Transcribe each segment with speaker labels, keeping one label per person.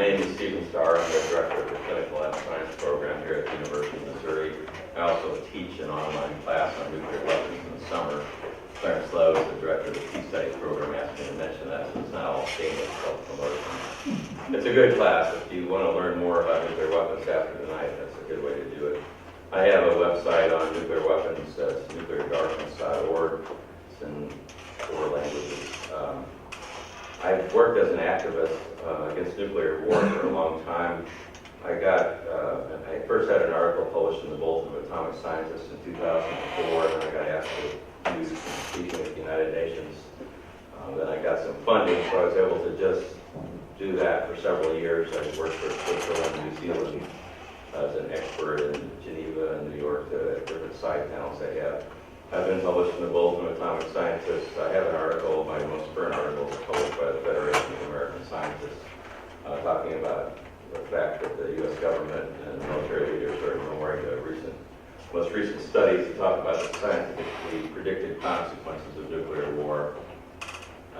Speaker 1: name is Steven Starr. I'm the director of the Clinical Life Science program here at the University of Missouri. I also teach an online class on nuclear weapons in the summer. Clarence Lowe is the director of the Peace Studies program, asked me to mention that, so it's not all shameless self-promotion. It's a good class. If you want to learn more about nuclear weapons after tonight, that's a good way to do it. I have a website on nuclear weapons, that's nucleardarkness.org. It's in 4 languages. I've worked as an activist against nuclear war for a long time. I first had an article published in the Bulletin of Atomic Scientists in 2004, and then I got asked to do some speaking at the United Nations. Then I got some funding, so I was able to just do that for several years. I worked for Switzerland, New Zealand, as an expert in Geneva and New York, the different side panels they have. I've been published in the Bulletin of Atomic Scientists. I have an article, my most current article, published by the Federation of American Scientists, talking about the fact that the U.S. government and military leaders are ignoring the most recent studies to talk about the scientifically predicted consequences of nuclear war.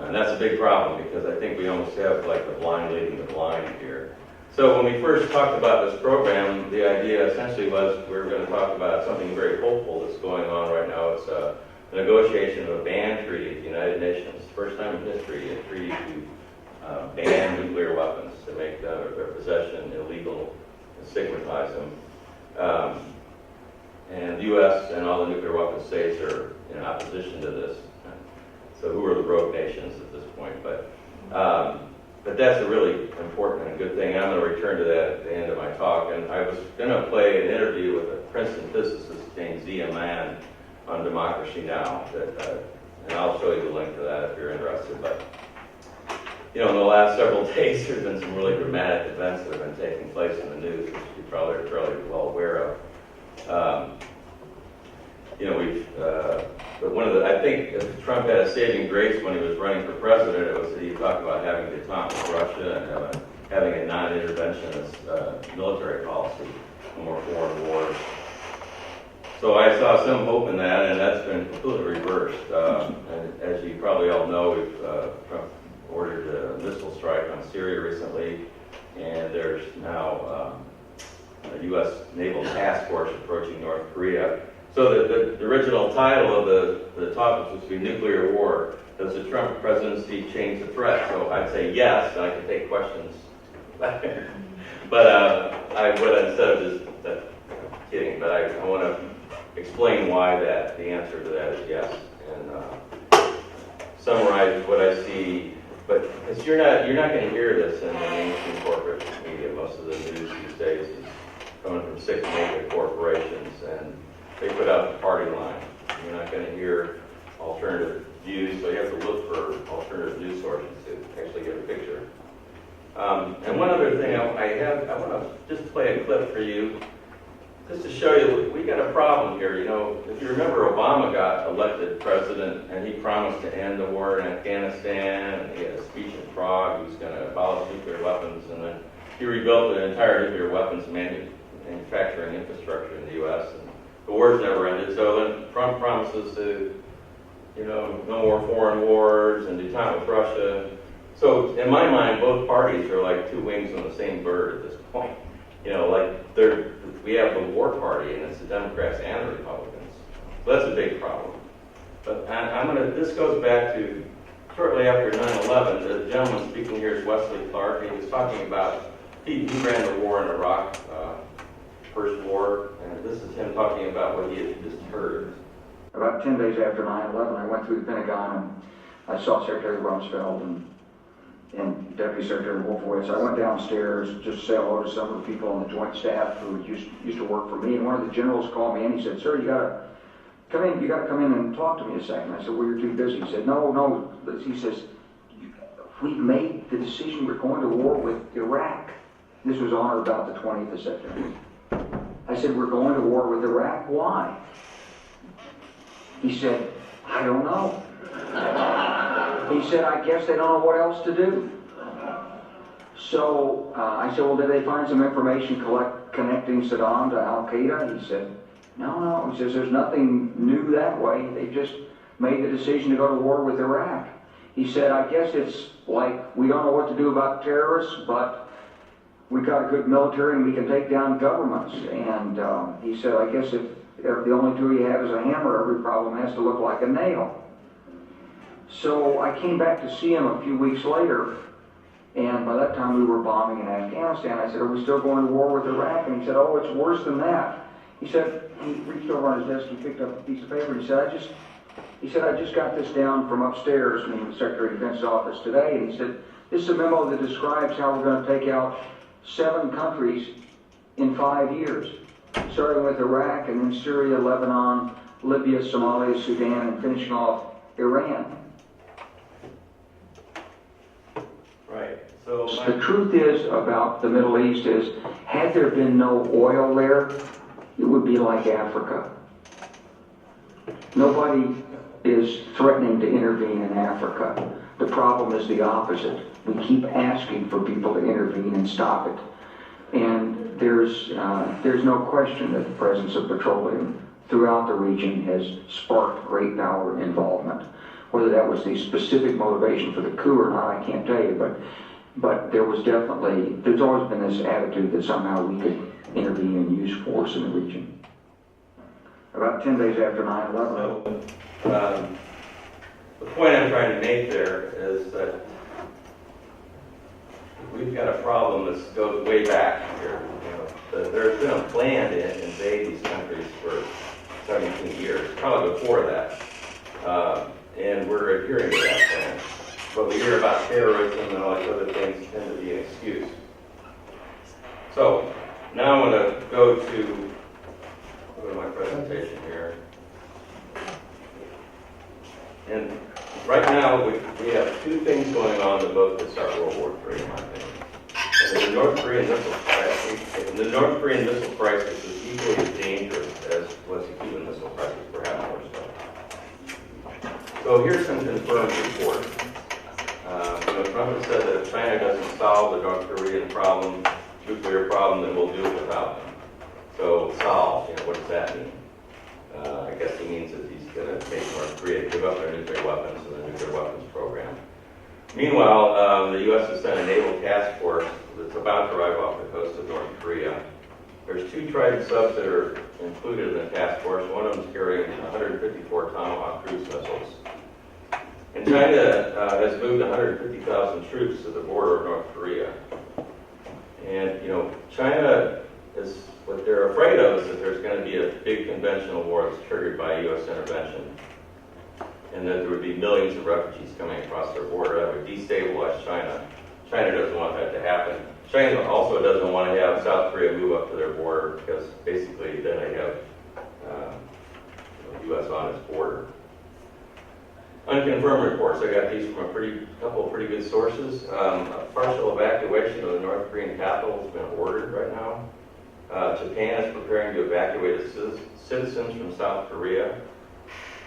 Speaker 1: And that's a big problem because I think we almost have like the blind leading the blind here. So when we first talked about this program, the idea essentially was we were going to talk about something very hopeful that's going on right now. It's a negotiation of a ban treaty at the United Nations. First time in history, a treaty to ban nuclear weapons, to make their possession illegal and stigmatize them. And the U.S. and all the nuclear weapon states are in opposition to this. So who are the rogue nations at this point? But that's a really important and good thing. I'm going to return to that at the end of my talk. And I was going to play an interview with a Princeton physicist named Zia Mann on Democracy Now! And I'll show you the link to that if you're interested. But in the last several days, there's been some really dramatic events that have been taking place in the news, which you probably are fairly well aware of. But I think if Trump had a saving grace when he was running for president, it was that he talked about having detente with Russia and having a non-interventionist military policy, no more foreign wars. So I saw some hope in that, and that's been completely reversed. And as you probably all know, Trump ordered a missile strike on Syria recently, and there's now a U.S. naval task force approaching North Korea. So the original title of the talk was supposed to be Nuclear War. Does the Trump presidency change the threat? So I'd say yes, and I can take questions. But instead of just kidding, but I want to explain why the answer to that is yes, and summarize what I see. But you're not going to hear this in the mainstream corporate media. Most of the news these days is coming from 6 major corporations, and they put out the party line. You're not going to hear alternative views, so you have to look for alternative news sources to actually get a picture. And one other thing I want to just play a clip for you, just to show you we got a problem here. If you remember, Obama got elected president, and he promised to end the war in Afghanistan, and he had a speech in Prague. He was going to abolish nuclear weapons, and then he rebuilt an entire nuclear weapons manufacturing infrastructure in the U.S. And the wars never ended. So then Trump promises to, no more foreign wars and detente with Russia. So in my mind, both parties are like 2 wings on the same bird at this point. We have the war party, and it's the Democrats and the Republicans. So that's a big problem. But this goes back to shortly after 9/11. The gentleman speaking here is Wesley Clark. He was talking about he ran the war in Iraq. First war, and this is him talking about what he had just heard.
Speaker 2: About 10 days after 9/11, I went through the Pentagon and I saw Secretary Rumsfeld and Deputy Secretary Wolfowitz. I went downstairs just to say hello to some of the people on the Joint Staff who used to work for me, and one of the generals called me and he said, "Sir, you gotta come in and talk to me a second." I said, "Well, you're too busy." He said, No. He says, "We've made the decision. We're going to war with Iraq." This was on or about the 20th of September. I said, "We're going to war with Iraq. Why?" He said, "I don't know." He said, "I guess they don't know what else to do." So I said, "Well, did they find some information connecting Saddam to Al-Qaeda?" He said, No. He says, "There's nothing new that way. They just made the decision to go to war with Iraq." He said, "I guess it's like we don't know what to do about terrorists, but we got a good military and we can take down governments. And he said, I guess if the only tool you have is a hammer, every problem has to look like a nail. So I came back to see him a few weeks later, and by that time we were bombing in Afghanistan. I said, are we still going to war with Iraq? And he said, oh, it's worse than that. He said, he reached over on his desk, he picked up a piece of paper, and he said, I just got this down from upstairs, meaning the Secretary of Defense's office today, and he said, this is a memo that describes how we're going to take out 7 countries in 5 years, starting with Iraq, and then Syria, Lebanon, Libya, Somalia, Sudan, and finishing off Iran.
Speaker 1: Right. So
Speaker 2: The truth is about the Middle East is, had there been no oil there, it would be like Africa. Nobody is threatening to intervene in Africa. The problem is the opposite. We keep asking for people to intervene and stop it. And there's no question that the presence of petroleum throughout the region has sparked great power involvement. Whether that was the specific motivation for the coup or not, I can't tell you, but there's always been this attitude that somehow we could intervene and use force in the region. About 10 days after 9/11.
Speaker 1: So, the point I'm trying to make there is that we've got a problem that goes way back here. There's been a plan to invade these countries for 17 years, probably before that. And we're adhering to that plan. But we hear about terrorism and all these other things tend to be an excuse. So, now I'm going to go to my presentation here. And right now, we have 2 things going on that both could start World War III, in my opinion. And the North Korean missile crisis is equally as dangerous as was the Cuban Missile Crisis, perhaps more so. So here's some confirmed reports. Trump has said that if China doesn't solve the North Korean problem, nuclear problem, then we'll do it without them. So solve, what does that mean? I guess he means that he's going to make North Korea give up their nuclear weapons and the nuclear weapons program. Meanwhile, the U.S. has sent a naval task force that's about to arrive off the coast of North Korea. There's 2 Trident subs that are included in the task force. One of them is carrying 154 Tomahawk cruise missiles. And China has moved 150,000 troops to the border of North Korea. And, China is, what they're afraid of is that there's going to be a big conventional war that's triggered by U.S. intervention. And that there would be millions of refugees coming across their border that would destabilize China. China doesn't want that to happen. China also doesn't want to have South Korea move up to their border because basically then they have U.S. on its border. Unconfirmed reports. I got these from a couple of pretty good sources. A partial evacuation of the North Korean capital has been ordered right now. Japan is preparing to evacuate its citizens from South Korea.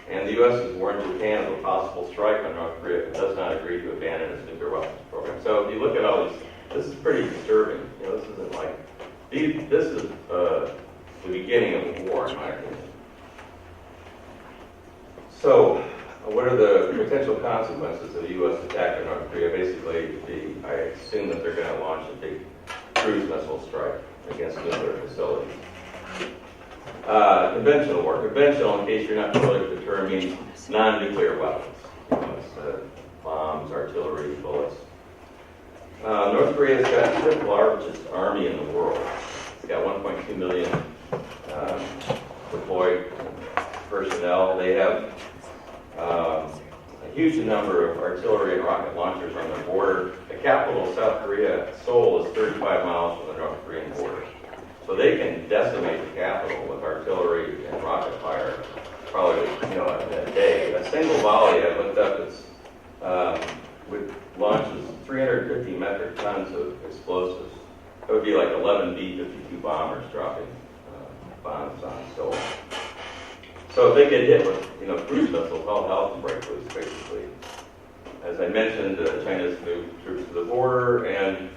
Speaker 1: And the U.S. has warned Japan of a possible strike on North Korea if it does not agree to abandon its nuclear weapons program. So if you look at all this, this is pretty disturbing. This isn't like, this is the beginning of the war, in my opinion. So, what are the potential consequences of the U.S. attack on North Korea? Basically, I assume that they're going to launch a big cruise missile strike against nuclear facilities. Conventional war. Conventional, in case you're not familiar with the term, means non-nuclear weapons. It's, bombs, artillery, bullets. North Korea's got the 5th largest army in the world. It's got 1.2 million deployed personnel. They have a huge number of artillery and rocket launchers on their border. The capital of South Korea, Seoul, is 35 miles from the North Korean border. So they can decimate the capital with artillery and rocket fire, probably, in a day. A single volley, I looked up, launches 350 metric tons of explosives. That would be like 11 B-52 bombers dropping bombs on Seoul. So if they get hit with, cruise missiles, all hell can break loose, basically. As I mentioned, China's moved troops to the border, and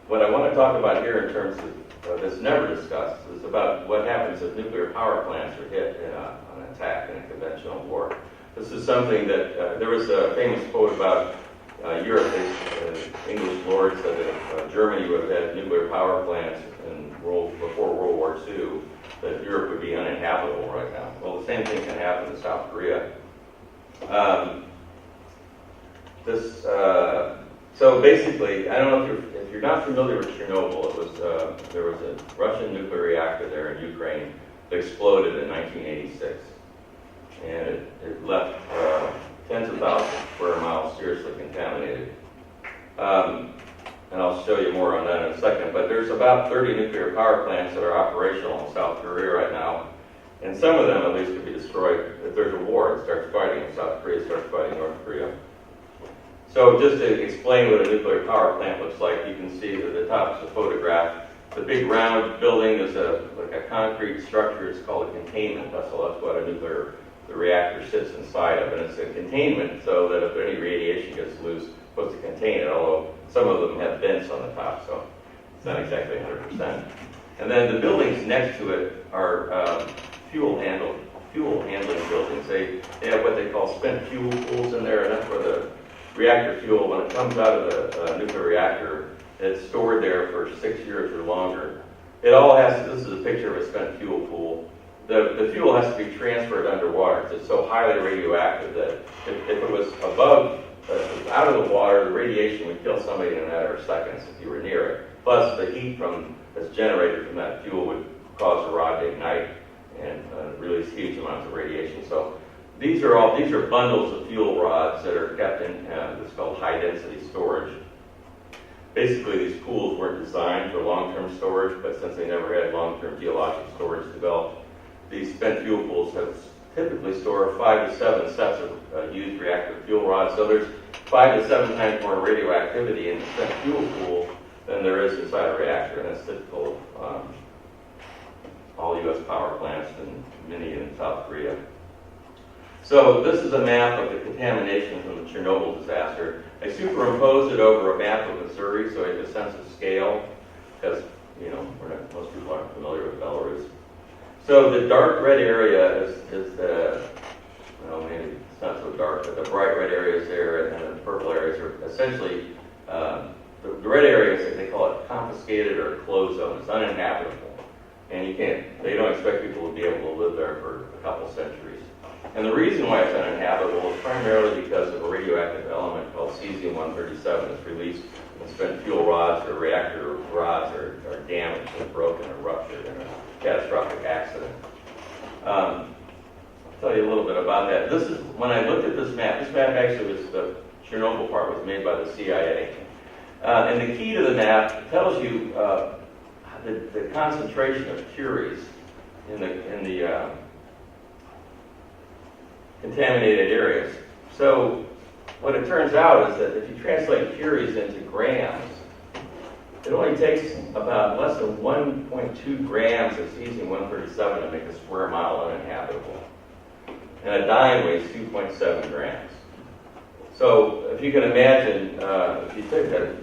Speaker 1: what I want to talk about here in terms of that's never discussed is about what happens if nuclear power plants are hit in an attack in a conventional war. This is something that there was a famous quote about Europe, English lords said that if Germany would have had nuclear power plants before World War II, that Europe would be uninhabitable right now. Well, the same thing can happen in South Korea. So basically, I don't know if you're not familiar with Chernobyl, there was a Russian nuclear reactor there in Ukraine that exploded in 1986. And it left tens of thousands of square miles seriously contaminated. And I'll show you more on that in a second. But there's about 30 nuclear power plants that are operational in South Korea right now. And some of them, at least, could be destroyed if there's a war. It starts fighting, if South Korea starts fighting North Korea. So just to explain what a nuclear power plant looks like, you can see at the top is a photograph. The big round building is like a concrete structure. It's called a containment vessel. That's what the reactor sits inside of. And it's a containment so that if any radiation gets loose, it's supposed to contain it, although some of them have vents on the top, so it's not exactly 100%. And then the buildings next to it are fuel handling buildings. They have what they call spent fuel pools in there, and that's where the reactor fuel, when it comes out of the nuclear reactor, it's stored there for 6 years or longer. It all has, this is a picture of a spent fuel pool. The fuel has to be transferred underwater because it's so highly radioactive that if it was above, out of the water, the radiation would kill somebody in a matter of seconds if you were near it. Plus, the heat that's generated from that fuel would cause the rod to ignite and release huge amounts of radiation. So these are bundles of fuel rods that are kept in what's called high-density storage. Basically, these pools weren't designed for long-term storage, but since they never had long-term geologic storage developed, these spent fuel pools have typically store 5 to 7 sets of used reactor fuel rods. So there's 5 to 7 times more radioactivity in the spent fuel pool than there is inside a reactor, and that's typical of all U.S. power plants and many in South Korea. So this is a map of the contamination from the Chernobyl disaster. I superimposed it over a map of Missouri so I get a sense of scale, because most people aren't familiar with Belarus. So the dark red area is the, well, maybe it's not so dark, but the bright red areas there and the purple areas are essentially, the red areas, they call it confiscated or closed zone. It's uninhabitable. And they don't expect people to be able to live there for a couple centuries. And the reason why it's uninhabitable is primarily because of a radioactive element called cesium-137 that's released when spent fuel rods or reactor rods are damaged or broken or ruptured in a catastrophic accident. I'll tell you a little bit about that. This is, when I looked at this map actually was, the Chernobyl part was made by the CIA. And the key to the map tells you the concentration of curies in the contaminated areas. So what it turns out is that if you translate curies into grams, it only takes about less than 1.2 grams of cesium-137 to make a square mile uninhabitable. And a dime weighs 2.7 grams. So if you can imagine, if you took a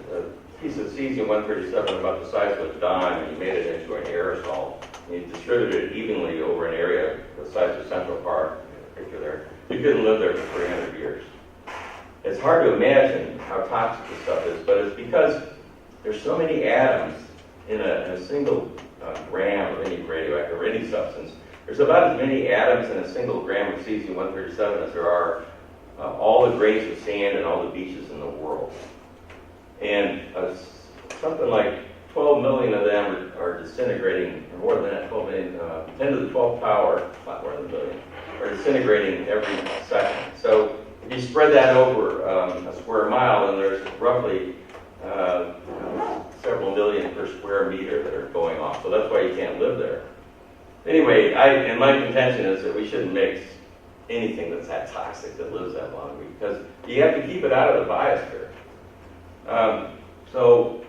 Speaker 1: piece of cesium-137 about the size of a dime and you made it into an aerosol, and you distributed it evenly over an area the size of Central Park, picture there, you couldn't live there for 300 years. It's hard to imagine how toxic this stuff is, but it's because there's so many atoms in a single gram of any radioactive or any substance. There's about as many atoms in a single gram of cesium-137 as there are all the grains of sand and all the beaches in the world. And something like 12 million of them are disintegrating, or more than that, 12 million, 10 to the 12th power, not more than a billion, are disintegrating every second. So if you spread that over a square mile, then there's roughly several million per square meter that are going off. So that's why you can't live there. Anyway, and my contention is that we shouldn't mix anything that's that toxic that lives that long, because you have to keep it out of the biosphere. So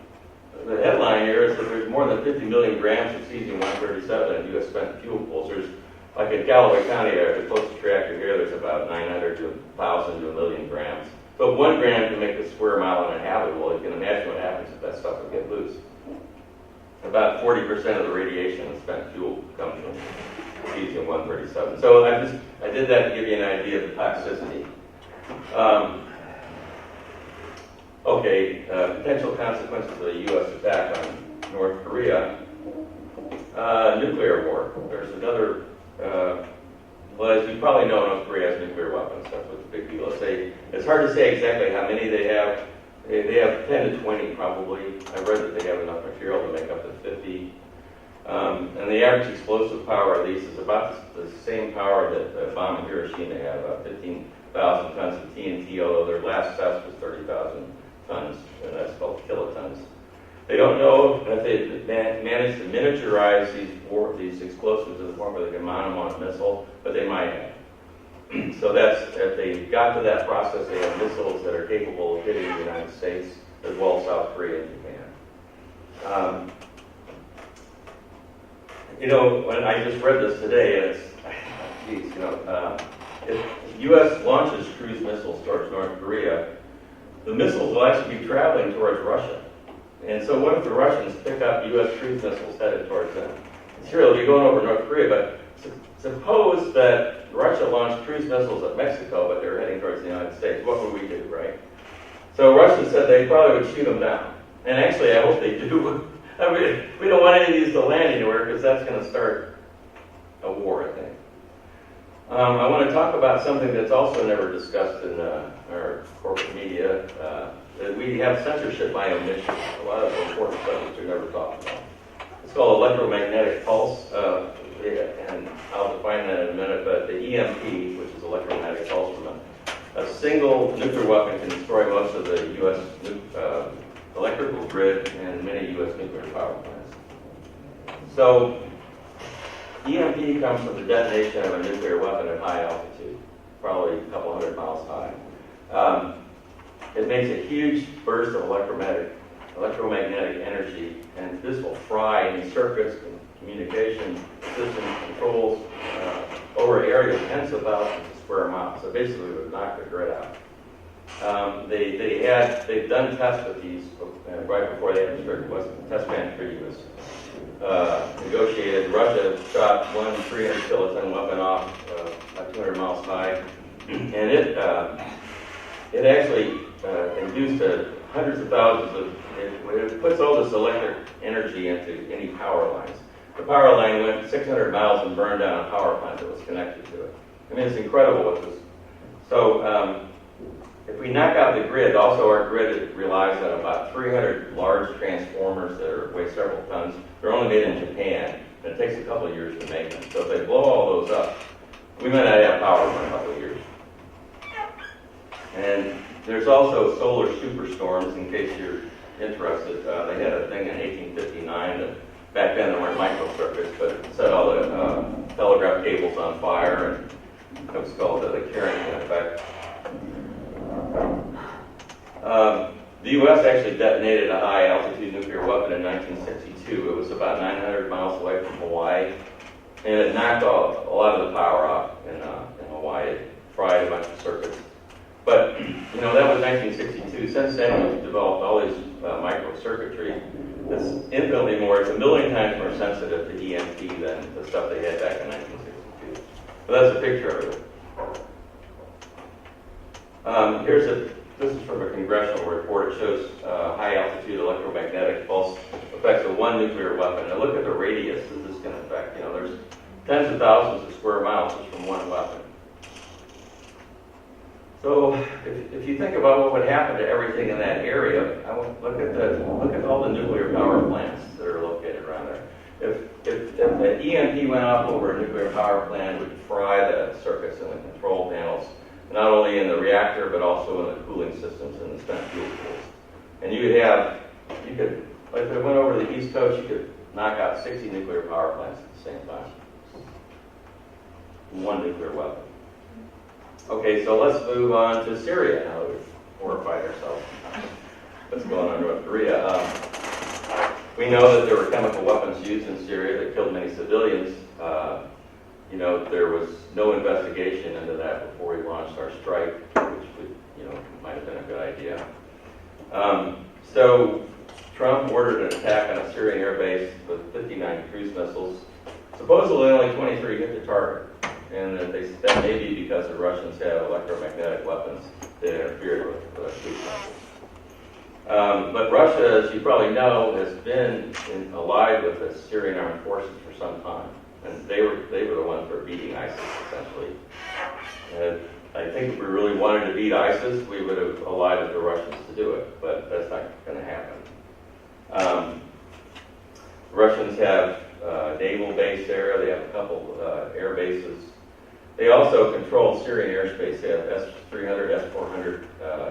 Speaker 1: the headline here is that there's more than 50 million grams of cesium-137 in U.S. spent fuel pools. There's, like in Callaway County, the closest reactor here, there's about 900 to 1,000 to a million grams. But 1 gram can make a square mile uninhabitable. You can imagine what happens if that stuff would get loose. About 40% of the radiation in spent fuel comes from cesium-137. So I did that to give you an idea of the toxicity. Okay, potential consequences of the U.S. attack on North Korea. Nuclear war. There's another, well, as you probably know, North Korea has nuclear weapons. That's what the big deal is. It's hard to say exactly how many they have. They have 10 to 20 probably. I read that they have enough material to make up to 50. And the average explosive power of these is about the same power that the bomb in Hiroshima had, about 15,000 tons of TNT, although their last test was 30,000 tons, and that's called kilotons. They don't know if they managed to miniaturize these explosives to the point where they can mount them on a missile, but they might have. So that's, if they got to that process, they have missiles that are capable of hitting the United States, as well as South Korea and Japan. When I just read this today, and it's, geez, if the U.S. launches cruise missiles towards North Korea, the missiles will actually be traveling towards Russia. And so what if the Russians pick up U.S. cruise missiles headed towards them? Sure, they'll be going over North Korea, but suppose that Russia launched cruise missiles at Mexico, but they're heading towards the United States. What would we do, right? So Russia said they probably would shoot them down. And actually, I hope they do. I mean, we don't want any of these to land anywhere because that's going to start a war, I think. I want to talk about something that's also never discussed in our corporate media. That we have censorship by omission. A lot of important subjects are never talked about. It's called electromagnetic pulse, and I'll define that in a minute, but the EMP, which is electromagnetic pulse from a single nuclear weapon, can destroy most of the U.S. Electrical grid and many U.S. nuclear power plants. So, EMP comes from the detonation of a nuclear weapon at high altitude, probably a couple hundred miles high. It makes a huge burst of electromagnetic energy, and this will fry any circuits, communication systems, controls over areas tens of thousands of square miles. So basically, it would knock the grid out. They've done tests with these right before the test ban treaty was negotiated. Russia shot one 300 kiloton weapon off about 200 miles high, and it actually induced hundreds of thousands of. It puts all this electric energy into any power lines. The power line went 600 miles and burned down a power plant that was connected to it. I mean, it's incredible what this. So. If we knock out the grid, also our grid relies on about 300 large transformers that weigh several tons. They're only made in Japan, and it takes a couple of years to make them. So if they blow all those up, we might not have power for a couple of years. And there's also solar superstorms, in case you're interested. They had a thing in 1859 that back then there weren't microcircuits, but it set all the telegraph cables on fire, and it was called the Carrington effect. The U.S. actually detonated a high-altitude nuclear weapon in 1962. It was about 900 miles away from Hawaii, and it knocked a lot of the power off in Hawaii. It fried a bunch of circuits. But, that was 1962. Since then, we've developed all these microcircuitry that's infinitely more, it's a million times more sensitive to EMP than the stuff they had back in 1962. But that's a picture of it. This is from a congressional report. It shows high-altitude electromagnetic pulse effects of one nuclear weapon. And look at the radius that this can affect. There's tens of thousands of square miles just from one weapon. So if you think about what would happen to everything in that area, look at all the nuclear power plants that are located around there. If the EMP went off over a nuclear power plant, it would fry the circuits and the control panels, not only in the reactor, but also in the cooling systems and the spent fuel pools. And if it went over the East Coast, you could knock out 60 nuclear power plants at the same time. One nuclear weapon. Okay, so let's move on to Syria now that we've horrified ourselves. What's going on in North Korea? We know that there were chemical weapons used in Syria that killed many civilians. There was no investigation into that before we launched our strike, which might have been a good idea. So Trump ordered an attack on a Syrian airbase with 59 cruise missiles. Supposedly only 23 hit the target, and that may be because the Russians have electromagnetic weapons that interfered with the cruise missiles. But Russia, as you probably know, has been allied with the Syrian armed forces for some time. And they were the ones who were beating ISIS, essentially. And I think if we really wanted to beat ISIS, we would have allied with the Russians to do it, but that's not going to happen. The Russians have a naval base there. They have a couple air bases. They also control Syrian airspace. They have S-300, S-400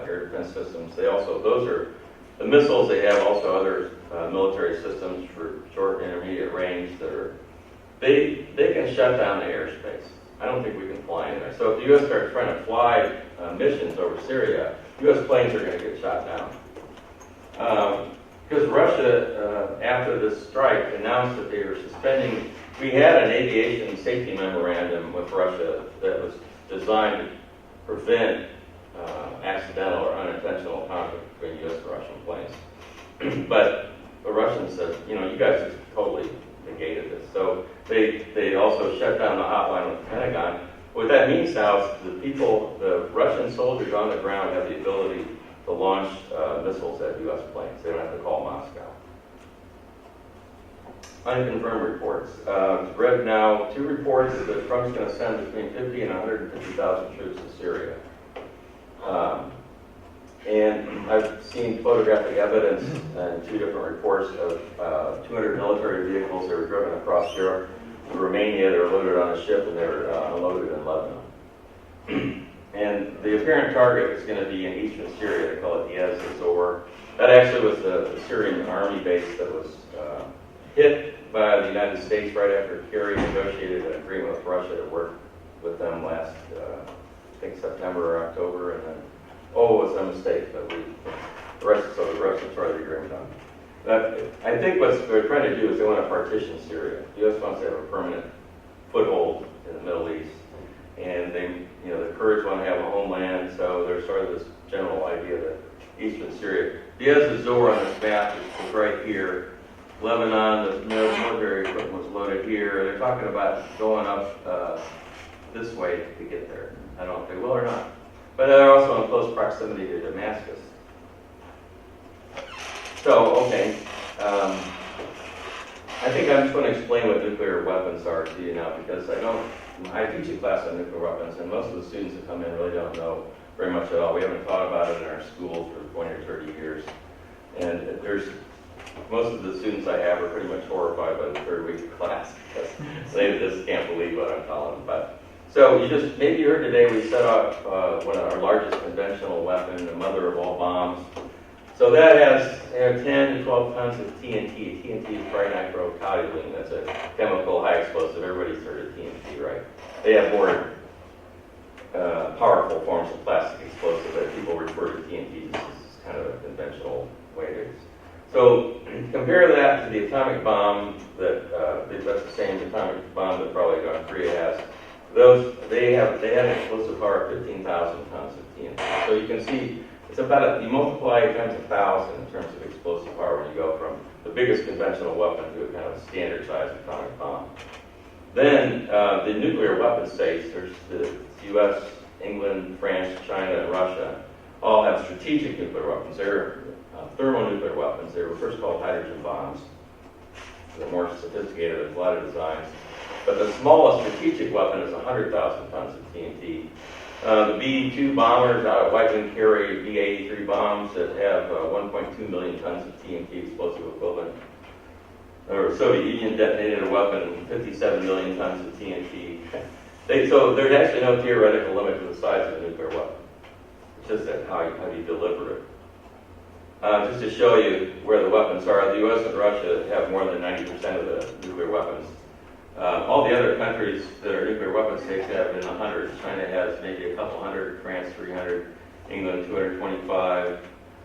Speaker 1: air defense systems. Those are the missiles. They have also other military systems for short and intermediate range that are, they can shut down the airspace. I don't think we can fly in there. So if the U.S. starts trying to fly missions over Syria, U.S. planes are going to get shot down. Because Russia, after this strike, announced that they were suspending. We had an aviation safety memorandum with Russia that was designed to prevent accidental or unintentional conflict between U.S. and Russian planes. But the Russians said, you guys just totally negated this. So they also shut down the hotline with the Pentagon. What that means now is the Russian soldiers on the ground have the ability to launch missiles at U.S. planes. They don't have to call Moscow. Unconfirmed reports. Read now 2 reports that Trump's going to send between 50 and 150,000 troops to Syria. And I've seen photographic evidence in 2 different reports of 200 military vehicles that were driven across Europe to Romania. They were loaded on a ship and they were unloaded in Lebanon. And the apparent target is going to be in eastern Syria. They call it Zor. That actually was the Syrian army base that was hit by the United States right after Kerry negotiated an agreement with Russia to work with them last, I think September or October, and then, it was a mistake, but the Russians tried the agreement on. But I think what they're trying to do is they want to partition Syria. The U.S. wants to have a permanent foothold in the Middle East, and the Kurds want to have a homeland, so there's sort of this general idea that eastern Syria. The Zor on this map is right here. Lebanon, the military equipment was loaded here. They're talking about going up this way to get there. I don't know if they will or not. But they're also in close proximity to Damascus. So, okay. I think I'm just going to explain what nuclear weapons are to you now, because I teach a class on nuclear weapons, and most of the students that come in really don't know very much at all. We haven't taught about it in our schools for 20 or 30 years. And most of the students I have are pretty much horrified by the 3rd week of class, because they just can't believe what I'm telling them. But so maybe you heard today we set up one of our largest conventional weapon, the mother of all bombs. So that has 10 to 12 tons of TNT. TNT is trinitropentylene. That's a chemical high explosive. Everybody's heard of TNT, right? They have more powerful forms of plastic explosive that people refer to TNT as kind of a conventional way to. So compare that to the atomic bomb that's the same atomic bomb that probably North Korea has. They have an explosive power of 15,000 tons of TNT. So you can see it's about you multiply it times 1,000 in terms of explosive power when you go from the biggest conventional weapon to a kind of standard sized atomic bomb. Then the nuclear weapon states, there's the U.S., England, France, China, and Russia, all have strategic nuclear weapons. They're thermonuclear weapons. They were first called hydrogen bombs. They're more sophisticated, there's a lot of designs. But the smallest strategic weapon is 100,000 tons of TNT. The B-2 bombers out of Whiteman carry B-83 bombs that have 1.2 million tons of TNT explosive equivalent. The Soviet Union detonated a weapon, 57 million tons of TNT. So there's actually no theoretical limit to the size of a nuclear weapon. It's just that how you deliver it. Just to show you where the weapons are, the U.S. and Russia have more than 90% of the nuclear weapons. All the other countries that are nuclear weapon states have in the hundreds. China has maybe a couple hundred, France 300, England 225,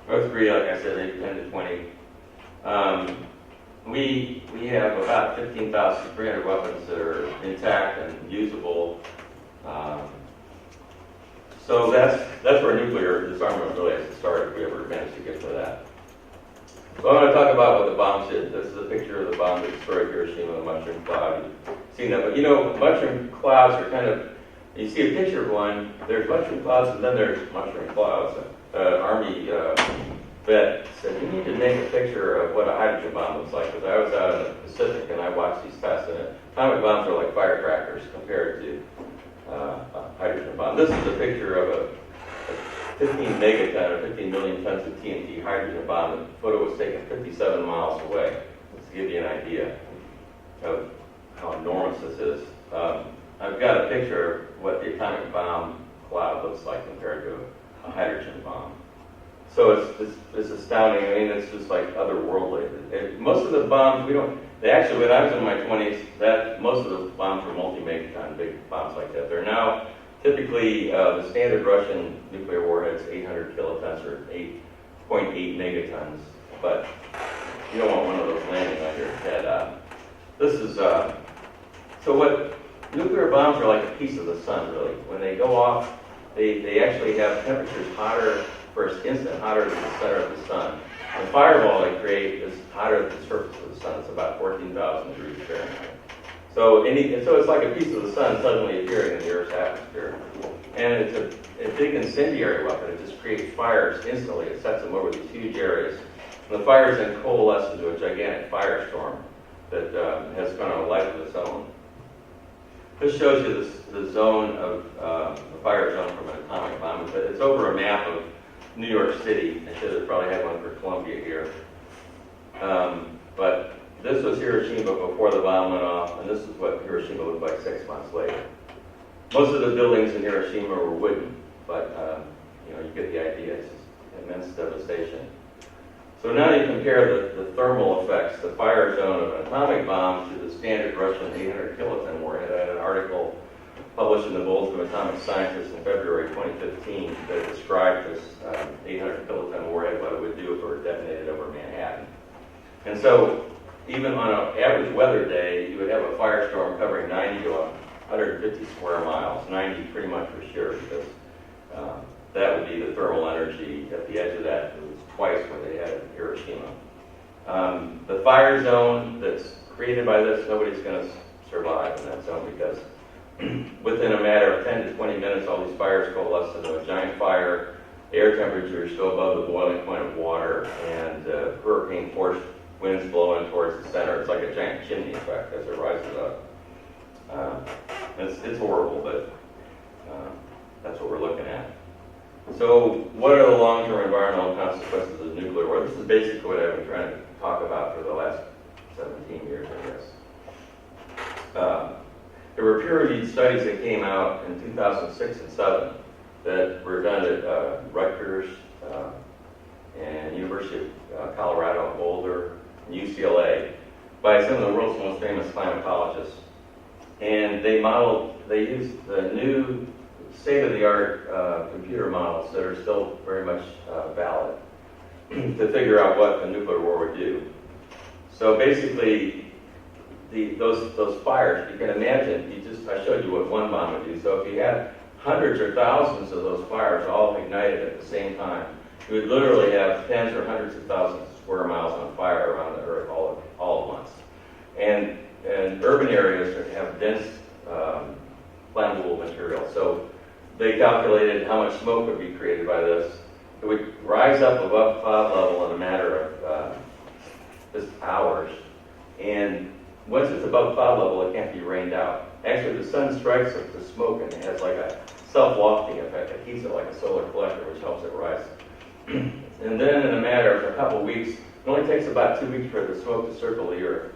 Speaker 1: North Korea, like I said, maybe 10 to 20. We have about 15,300 weapons that are intact and usable. So that's where nuclear disarmament really has to start if we ever manage to get to that. So I'm going to talk about what the bomb did. This is a picture of the bomb that destroyed Hiroshima, the mushroom cloud. You've seen that, but mushroom clouds are kind of, you see a picture of one, there's mushroom clouds and then there's mushroom clouds. Army vet said, you need to make a picture of what a hydrogen bomb looks like, because I was out in the Pacific and I watched these tests, and atomic bombs are like firecrackers compared to a hydrogen bomb. This is a picture of a 15 megaton or 15 million tons of TNT hydrogen bomb. The photo was taken 57 miles away. Let's give you an idea of how enormous this is. I've got a picture of what the atomic bomb cloud looks like compared to a hydrogen bomb. So it's astounding. I mean, it's just like otherworldly. Most of the bombs, they actually, when I was in my 20s, most of the bombs were multi-megaton, big bombs like that. They're now typically, the standard Russian nuclear warhead's 800 kilotons or 8.8 megatons, but you don't want one of those landing on your head. So what nuclear bombs are like a piece of the sun, really. When they go off, they actually have temperatures hotter, first instant hotter than the center of the sun. The fireball they create is hotter than the surface of the sun. It's about 14,000 degrees Fahrenheit. So it's like a piece of the sun suddenly appearing in the Earth's atmosphere. And it's a big incendiary weapon. It just creates fires instantly. It sets them over these huge areas. And the fires then coalesce into a gigantic firestorm that has kind of a life of its own. This shows you the zone of the fire zone from an atomic bomb. It's over a map of New York City. I should have probably had one for Columbia here. But this was Hiroshima before the bomb went off, and this is what Hiroshima looked like 6 months later. Most of the buildings in Hiroshima were wooden, but you get the idea. It's just immense devastation. So now you compare the thermal effects, the fire zone of an atomic bomb to the standard Russian 800 kiloton warhead. I had an article published in the Bulletin of Atomic Scientists in February 2015 that described this 800 kiloton warhead, what it would do if it were detonated over Manhattan. And so even on an average weather day, you would have a firestorm covering 90 to 150 square miles, 90 pretty much for sure, because that would be the thermal energy at the edge of that. It was twice what they had in Hiroshima. The fire zone that's created by this, nobody's going to survive in that zone, because within a matter of 10 to 20 minutes, all these fires coalesce into a giant fire. Air temperatures go above the boiling point of water, and hurricane force winds blowing towards the center. It's like a giant chimney effect as it rises up. It's horrible, but that's what we're looking at. So what are the long-term environmental consequences of nuclear war? This is basically what I've been trying to talk about for the last 17 years, I guess. There were peer-reviewed studies that came out in 2006 and 2007 that were done at Rutgers and University of Colorado in Boulder, and UCLA, by some of the world's most famous climatologists. And they used the new state-of-the-art computer models that are still very much valid to figure out what a nuclear war would do. So basically, those fires, you can imagine, I showed you what one bomb would do. So if you had hundreds or thousands of those fires all ignited at the same time, you would literally have tens or hundreds of thousands of square miles on fire around the Earth all at once. And urban areas that have dense flammable material. So they calculated how much smoke would be created by this. It would rise up above cloud level in a matter of just hours. And once it's above cloud level, it can't be rained out. Actually, the sun strikes the smoke and it has like a self-wafting effect. It heats it like a solar collector, which helps it rise. And then in a matter of a couple weeks, it only takes about 2 weeks for the smoke to circle the Earth.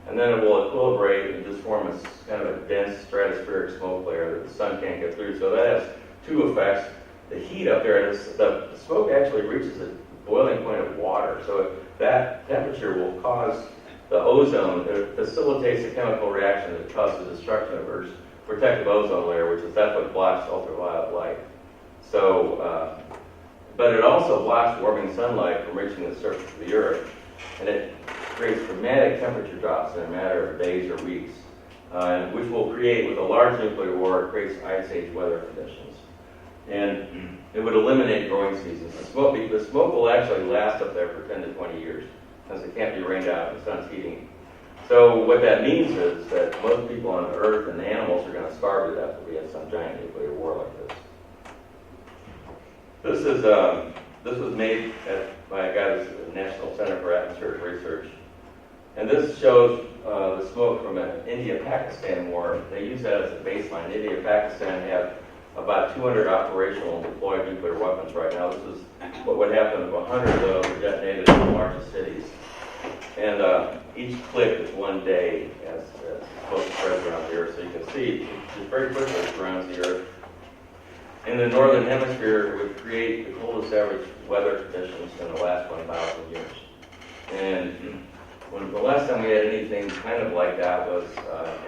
Speaker 1: And then it will equilibrate and just form a kind of a dense stratospheric smoke layer that the sun can't get through. So that has two effects. The heat up there, the smoke actually reaches a boiling point of water. So that temperature will cause the ozone, it facilitates a chemical reaction that causes the destruction of Earth's protective ozone layer, that's what blocks ultraviolet light. So, but it also blocks warming sunlight from reaching the surface of the Earth, and it creates dramatic temperature drops in a matter of days or weeks, which will create, with a large nuclear war, it creates ice age weather conditions. And it would eliminate growing seasons. The smoke will actually last up there for 10 to 20 years, since it can't be rained out and the sun's heating. So what that means is that most people on Earth and the animals are going to starve to death if we have some giant nuclear war like this. This was made at by a guy who's at the National Center for Atmospheric Research. And this shows the smoke from an India-Pakistan war. They use that as a baseline. India and Pakistan have about 200 operational and deployed nuclear weapons right now. This is what would happen if 100 of those were detonated in the largest cities. And each click is 1 day as smoke spreads around the Earth. So you can see it very quickly surrounds the Earth. In the northern hemisphere, it would create the coldest average weather conditions in the last 1,000 years. And the last time we had anything kind of like that was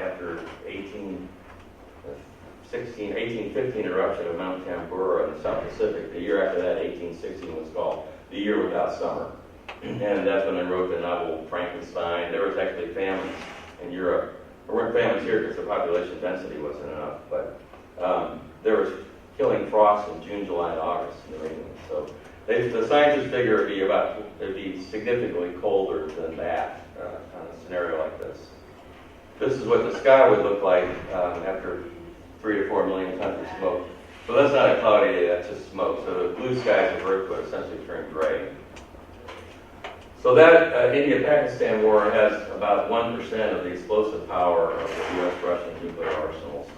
Speaker 1: after 1815 eruption of Mount Tambora in the South Pacific. The year after that, 1816, was called the year without summer. And that's when I wrote the novel Frankenstein. There was actually famines in Europe. There weren't famines here because the population density wasn't enough, but there was killing frost in June, July, and August in New England. So the scientists figure it'd be significantly colder than that on a scenario like this. This is what the sky would look like after 3 to 4 million tons of smoke. So that's not a cloudy day, that's just smoke. So the blue skies of Earth would essentially turn gray. So that India-Pakistan war has about 1% of the explosive power of the U.S.-Russian nuclear arsenals.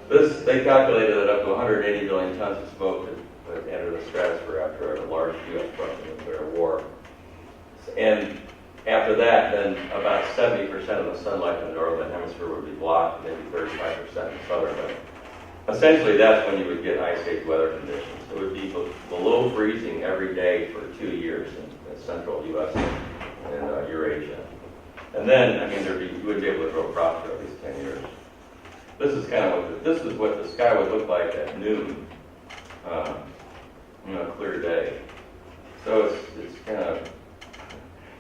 Speaker 1: They calculated that up to 180 million tons of smoke would enter the stratosphere after a large U.S.-Russian nuclear war. And after that, then about 70% of the sunlight in the northern hemisphere would be blocked, maybe 35% in the southern. But essentially, that's when you would get ice age weather conditions. It would be below freezing every day for 2 years in central U.S. and Eurasia. And then, you would be able to grow crops for at least 10 years. This is kind of what the sky would look like at noon, a clear day. So it's kind of.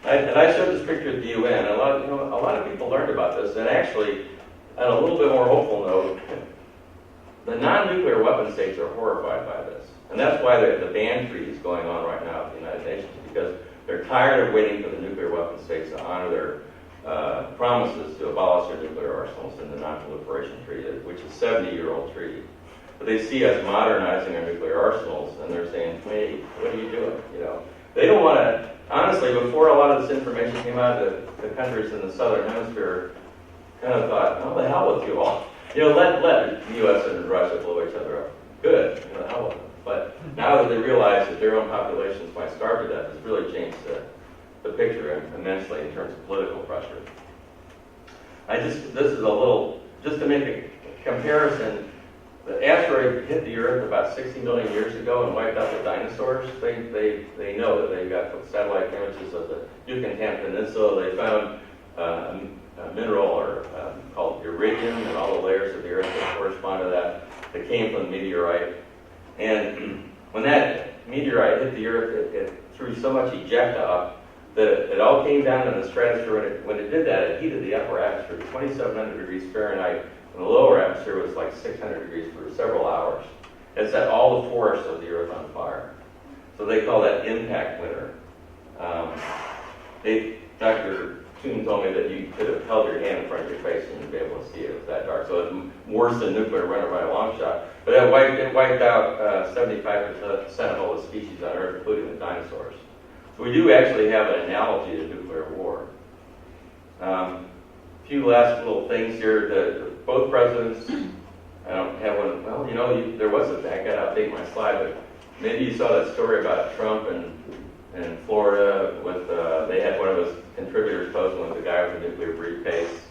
Speaker 1: And I showed this picture at the UN. A lot of people learned about this, and actually, on a little bit more hopeful note, the non-nuclear weapon states are horrified by this, and that's why the ban treaty is going on right now at the United Nations, because they're tired of waiting for the nuclear weapon states to honor their promises to abolish their nuclear arsenals in the Non-Proliferation Treaty, which is a 70-year-old treaty. But they see us modernizing our nuclear arsenals, and they're saying, "Hey, what are you doing?" They don't want to. Honestly, before a lot of this information came out, the countries in the southern hemisphere kind of thought, "Oh, the hell with you all. Let the U.S. and Russia blow each other up. Good, the hell with them." But now that they realize that their own populations might starve to death, it's really changed the picture immensely in terms of political pressure. This is a little, just to make a comparison, the asteroid hit the Earth about 60 million years ago and wiped out the dinosaurs. They know that they've got satellite images of the Yucatan Peninsula. They found a mineral called iridium and all the layers of the Earth that correspond to that came from the meteorite. And when that meteorite hit the Earth, it threw so much ejecta up that it all came down in the stratosphere. When it did that, it heated the upper atmosphere to 2,700 degrees Fahrenheit, and the lower atmosphere was like 600 degrees for several hours. It set all the forests of the Earth on fire. So they call that impact winter. Dr. Toon told me that you could have held your hand in front of your face and you'd be able to see it. It was that dark. So it's worse than nuclear winter by a long shot. But it wiped out 75% of all the species on Earth, including the dinosaurs. So we do actually have an analogy to nuclear war. A few last little things here. Both presidents, I don't have one. Well, there was a thing. I got to update my slide, but maybe you saw that story about Trump and Florida with they had one of his contributors posing with the guy with the nuclear briefcase.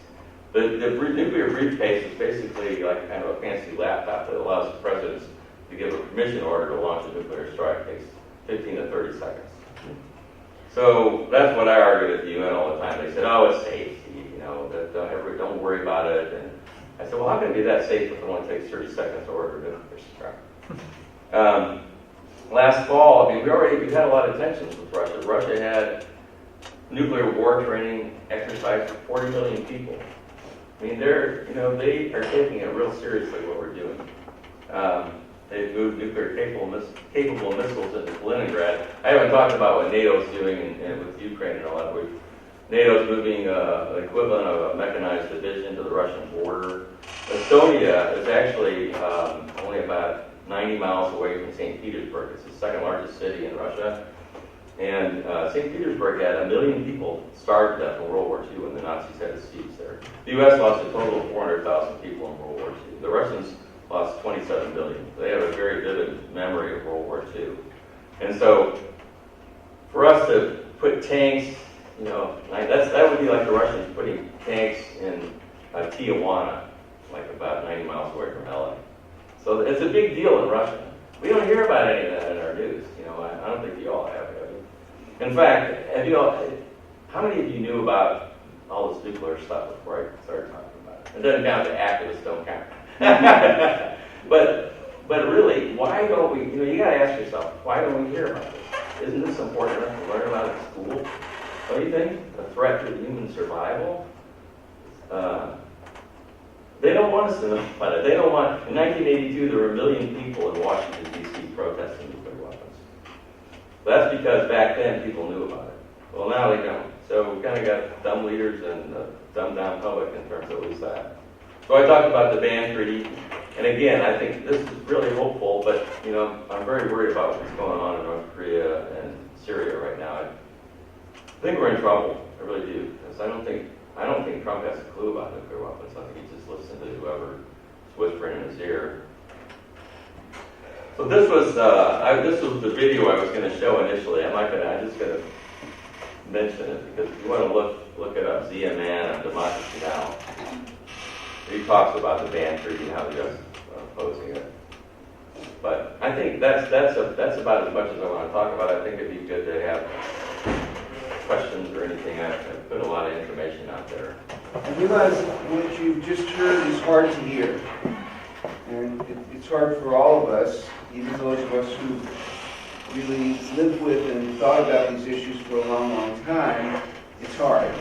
Speaker 1: The nuclear briefcase is basically like kind of a fancy laptop that allows the presidents to give a permission order to launch a nuclear strike. It takes 15 to 30 seconds. So that's what I argued at the UN all the time. They said, "Oh, it's safe. Don't worry about it." And I said, "Well, how can it be that safe if it only takes 30 seconds to order a nuclear strike?" Last fall, we've had a lot of tensions with Russia. Russia had nuclear war training exercise for 40 million people. They are taking it real seriously what we're doing. They've moved nuclear capable missiles into Kaliningrad. I haven't talked about what NATO's doing with Ukraine in a lot of ways. NATO's moving the equivalent of a mechanized division to the Russian border. Estonia is actually only about 90 miles away from St. Petersburg. It's the second largest city in Russia. And St. Petersburg had 1 million people starved to death in World War II when the Nazis had a siege there. The U.S. lost a total of 400,000 people in World War II. The Russians lost 27 million. They have a very vivid memory of World War II. And so, for us to put tanks, you know, like that would be like the Russians putting tanks in Tijuana, like about 90 miles away from LA. So it's a big deal in Russia. We don't hear about any of that in our news. You know, I don't think you all have you? In fact, how many of you knew about all this nuclear stuff before I started talking about it? It doesn't count, the activists don't count. But really, why don't we, you know, you gotta ask yourself, why don't we hear about this? Isn't this important enough to learn about at school? What do you think? A threat to human survival? They don't want us to know about it. They don't want, in 1982, there were 1 million people in Washington, D.C. protesting nuclear weapons. That's because back then people knew about it. Well, now they don't. So we kind of got dumb leaders and dumbed down public in terms of at least that. So I talked about the ban treaty. And again, I think this is really hopeful, but, you know, I'm very worried about what's going on in North Korea and Syria right now. I think we're in trouble. I really do. Because I don't think Trump has a clue about nuclear weapons. I think he just listens to whoever is whispering in his ear. So this was the video I was going to show initially. I'm just going to mention it because if you want to look it up, Zia Man on Democracy Now! He talks about the ban treaty and how the U.S. is opposing it. But I think that's about as much as I want to talk about. I think it'd be good to have questions or anything. I put a lot of information out there.
Speaker 3: I realize what you've just heard is hard to hear. And it's hard for all of us, even those of us who really lived with and thought about these issues for a long, long time. It's hard.